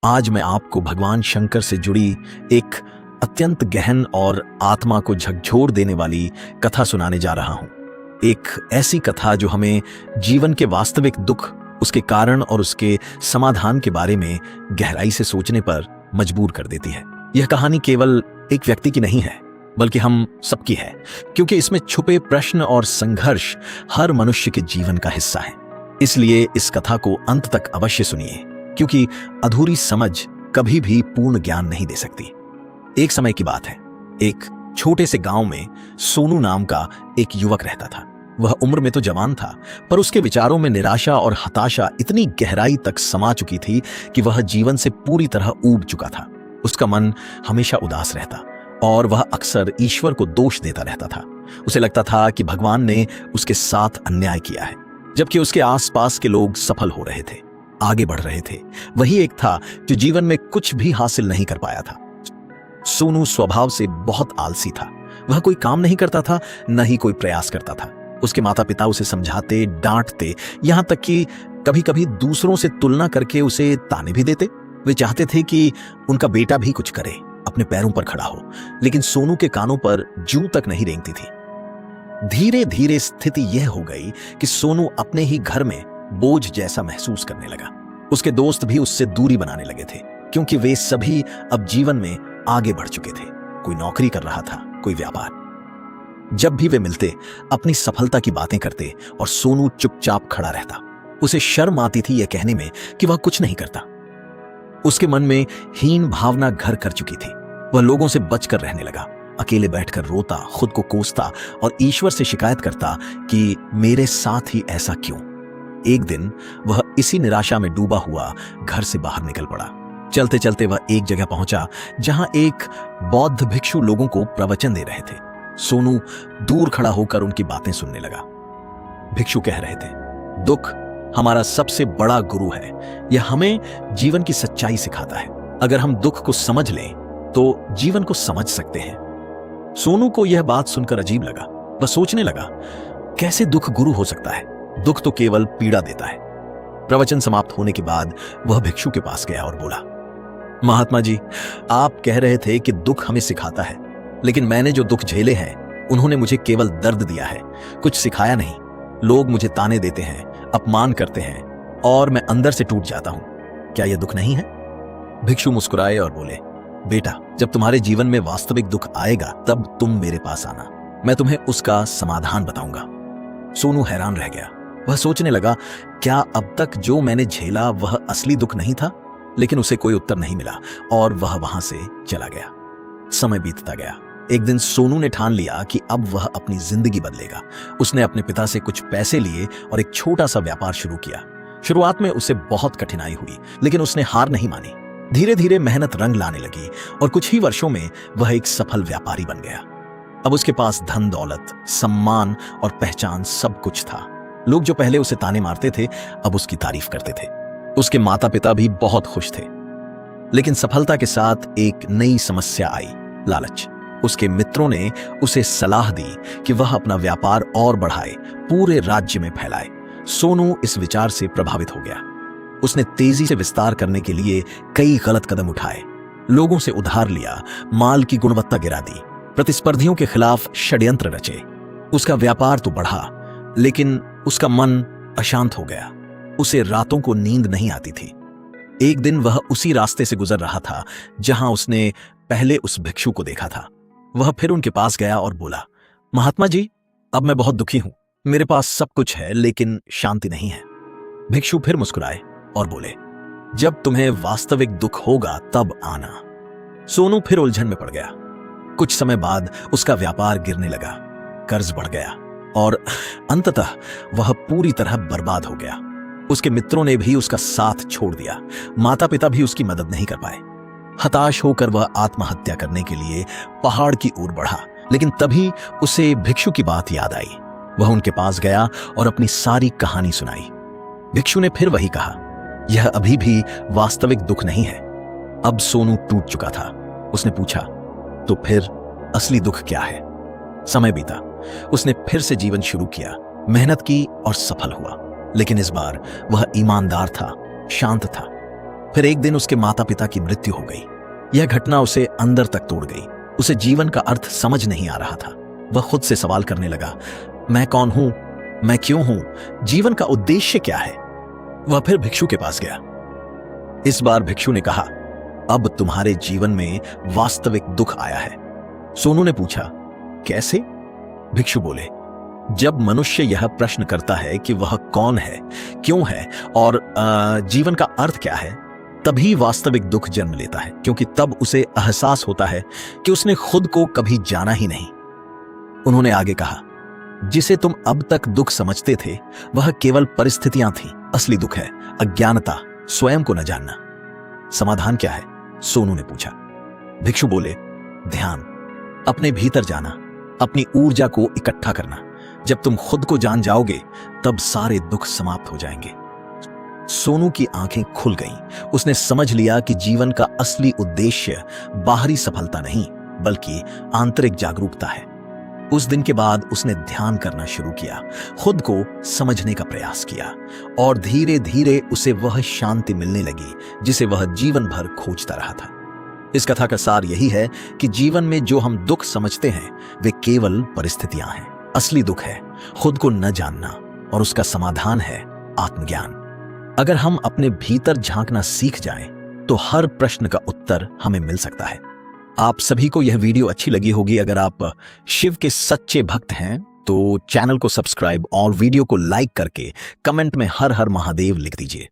आज मैं आपको भगवान शंकर से जुड़ी एक अत्यंत गहन और आत्मा को झकझोर देने वाली कथा सुनाने जा रहा हूं। एक ऐसी कथा जो हमें जीवन के वास्तविक दुख, उसके कारण और उसके समाधान के बारे में गहराई से सोचने पर मजबूर कर देती है। यह कहानी केवल एक व्यक्ति की नहीं है, बल्कि हम सबकी है, क्योंकि इसमें छुपे प्रश्न और संघर्ष हर मनुष्य के जीवन का हिस्सा है। इसलिए इस कथा को अंत तक अवश्य सुनिए, क्योंकि अधूरी समझ कभी भी पूर्ण ज्ञान नहीं दे सकती। एक समय की बात है, एक छोटे से गांव में सोनू नाम का एक युवक रहता था। वह उम्र में तो जवान था, पर उसके विचारों में निराशा और हताशा इतनी गहराई तक समा चुकी थी कि वह जीवन से पूरी तरह ऊब चुका था। उसका मन हमेशा उदास रहता और वह अक्सर ईश्वर को दोष देता रहता था। उसे लगता था कि भगवान ने उसके साथ अन्याय किया है, जबकि उसके आसपास के लोग सफल हो रहे थे, आगे बढ़ रहे थे। वही एक था जो जीवन में कुछ भी हासिल नहीं कर पाया था। सोनू स्वभाव से बहुत आलसी था। वह कोई काम नहीं करता था, न ही कोई प्रयास करता था। उसके माता पिता उसे समझाते, डांटते, यहां तक कि कभी कभी दूसरों से तुलना करके उसे ताने भी देते। वे चाहते थे कि उनका बेटा भी कुछ करे, अपने पैरों पर खड़ा हो, लेकिन सोनू के कानों पर जूं तक नहीं रेंगती थी। धीरे धीरे स्थिति यह हो गई कि सोनू अपने ही घर में बोझ जैसा महसूस करने लगा। उसके दोस्त भी उससे दूरी बनाने लगे थे, क्योंकि वे सभी अब जीवन में आगे बढ़ चुके थे। कोई नौकरी कर रहा था, कोई व्यापार। जब भी वे मिलते, अपनी सफलता की बातें करते और सोनू चुपचाप खड़ा रहता। उसे शर्म आती थी यह कहने में कि वह कुछ नहीं करता। उसके मन में हीन भावना घर कर चुकी थी। वह लोगों से बचकर रहने लगा, अकेले बैठकर रोता, खुद को कोसता और ईश्वर से शिकायत करता कि मेरे साथ ही ऐसा क्यों। एक दिन वह इसी निराशा में डूबा हुआ घर से बाहर निकल पड़ा। चलते चलते वह एक जगह पहुंचा जहां एक बौद्ध भिक्षु लोगों को प्रवचन दे रहे थे। सोनू दूर खड़ा होकर उनकी बातें सुनने लगा। भिक्षु कह रहे थे, दुख हमारा सबसे बड़ा गुरु है। यह हमें जीवन की सच्चाई सिखाता है। अगर हम दुख को समझ लें तो जीवन को समझ सकते हैं। सोनू को यह बात सुनकर अजीब लगा। वह सोचने लगा, कैसे दुख गुरु हो सकता है? दुख तो केवल पीड़ा देता है। प्रवचन समाप्त होने के बाद वह भिक्षु के पास गया और बोला, महात्मा जी, आप कह रहे थे कि दुख हमें सिखाता है, लेकिन मैंने जो दुख झेले हैं उन्होंने मुझे केवल दर्द दिया है, कुछ सिखाया नहीं। लोग मुझे ताने देते हैं, अपमान करते हैं और मैं अंदर से टूट जाता हूं। क्या यह दुख नहीं है? भिक्षु मुस्कुराए और बोले, बेटा, जब तुम्हारे जीवन में वास्तविक दुख आएगा तब तुम मेरे पास आना, मैं तुम्हें उसका समाधान बताऊंगा। सोनू हैरान रह गया। वह सोचने लगा, क्या अब तक जो मैंने झेला वह असली दुख नहीं था? लेकिन उसे कोई उत्तर नहीं मिला और वह वहां से चला गया। समय बीतता गया। एक दिन सोनू ने ठान लिया कि अब वह अपनी जिंदगी बदलेगा। उसने अपने पिता से कुछ पैसे लिए और एक छोटा सा व्यापार शुरू किया। शुरुआत में उसे बहुत कठिनाई हुई, लेकिन उसने हार नहीं मानी। धीरे धीरे मेहनत रंग लाने लगी और कुछ ही वर्षों में वह एक सफल व्यापारी बन गया। अब उसके पास धन दौलत, सम्मान और पहचान सब कुछ था। लोग जो पहले उसे ताने मारते थे अब उसकी तारीफ करते थे। उसके माता पिता भी बहुत खुश थे। लेकिन सफलता के साथ एक नई समस्या आई, लालच। उसके मित्रों ने उसे सलाह दी कि वह अपना व्यापार और बढ़ाए, पूरे राज्य में फैलाए। सोनू इस विचार से प्रभावित हो गया। उसने तेजी से विस्तार करने के लिए कई गलत कदम उठाए। लोगों से उधार लिया, माल की गुणवत्ता गिरा दी, प्रतिस्पर्धियों के खिलाफ षड्यंत्र रचे। उसका व्यापार तो बढ़ा, लेकिन उसका मन अशांत हो गया। उसे रातों को नींद नहीं आती थी। एक दिन वह उसी रास्ते से गुजर रहा था जहां उसने पहले उस भिक्षु को देखा था। वह फिर उनके पास गया और बोला, महात्मा जी, अब मैं बहुत दुखी हूं। मेरे पास सब कुछ है, लेकिन शांति नहीं है। भिक्षु फिर मुस्कुराए और बोले, जब तुम्हें वास्तविक दुख होगा तब आना। सोनू फिर उलझन में पड़ गया। कुछ समय बाद उसका व्यापार गिरने लगा, कर्ज बढ़ गया और अंततः वह पूरी तरह बर्बाद हो गया। उसके मित्रों ने भी उसका साथ छोड़ दिया। माता पिता भी उसकी मदद नहीं कर पाए। हताश होकर वह आत्महत्या करने के लिए पहाड़ की ओर बढ़ा। लेकिन तभी उसे भिक्षु की बात याद आई। वह उनके पास गया और अपनी सारी कहानी सुनाई। भिक्षु ने फिर वही कहा, यह अभी भी वास्तविक दुख नहीं है। अब सोनू टूट चुका था। उसने पूछा, तो फिर असली दुख क्या है? समय बीता। उसने फिर से जीवन शुरू किया, मेहनत की और सफल हुआ। लेकिन इस बार वह ईमानदार था, शांत था। फिर एक दिन उसके माता पिता की मृत्यु हो गई। यह घटना उसे अंदर तक तोड़ गई। उसे जीवन का अर्थ समझ नहीं आ रहा था। वह खुद से सवाल करने लगा, मैं कौन हूं, मैं क्यों हूं, जीवन का उद्देश्य क्या है। वह फिर भिक्षु के पास गया। इस बार भिक्षु ने कहा, अब तुम्हारे जीवन में वास्तविक दुख आया है। सोनू ने पूछा, कैसे? भिक्षु बोले, जब मनुष्य यह प्रश्न करता है कि वह कौन है, क्यों है और जीवन का अर्थ क्या है, तभी वास्तविक दुख जन्म लेता है, क्योंकि तब उसे एहसास होता है कि उसने खुद को कभी जाना ही नहीं। उन्होंने आगे कहा, जिसे तुम अब तक दुख समझते थे वह केवल परिस्थितियां थीं। असली दुख है अज्ञानता, स्वयं को न जानना। समाधान क्या है? सोनू ने पूछा। भिक्षु बोले, ध्यान, अपने भीतर जाना, अपनी ऊर्जा को इकट्ठा करना। जब तुम खुद को जान जाओगे तब सारे दुख समाप्त हो जाएंगे। सोनू की आंखें खुल गईं। उसने समझ लिया कि जीवन का असली उद्देश्य बाहरी सफलता नहीं बल्कि आंतरिक जागरूकता है। उस दिन के बाद उसने ध्यान करना शुरू किया, खुद को समझने का प्रयास किया और धीरे धीरे उसे वह शांति मिलने लगी जिसे वह जीवन भर खोजता रहा था। इस कथा का सार यही है कि जीवन में जो हम दुख समझते हैं वे केवल परिस्थितियां हैं। असली दुख है खुद को न जानना और उसका समाधान है आत्मज्ञान। अगर हम अपने भीतर झांकना सीख जाएं, तो हर प्रश्न का उत्तर हमें मिल सकता है। आप सभी को यह वीडियो अच्छी लगी होगी। अगर आप शिव के सच्चे भक्त हैं तो चैनल को सब्सक्राइब और वीडियो को लाइक करके कमेंट में हर हर महादेव लिख दीजिए।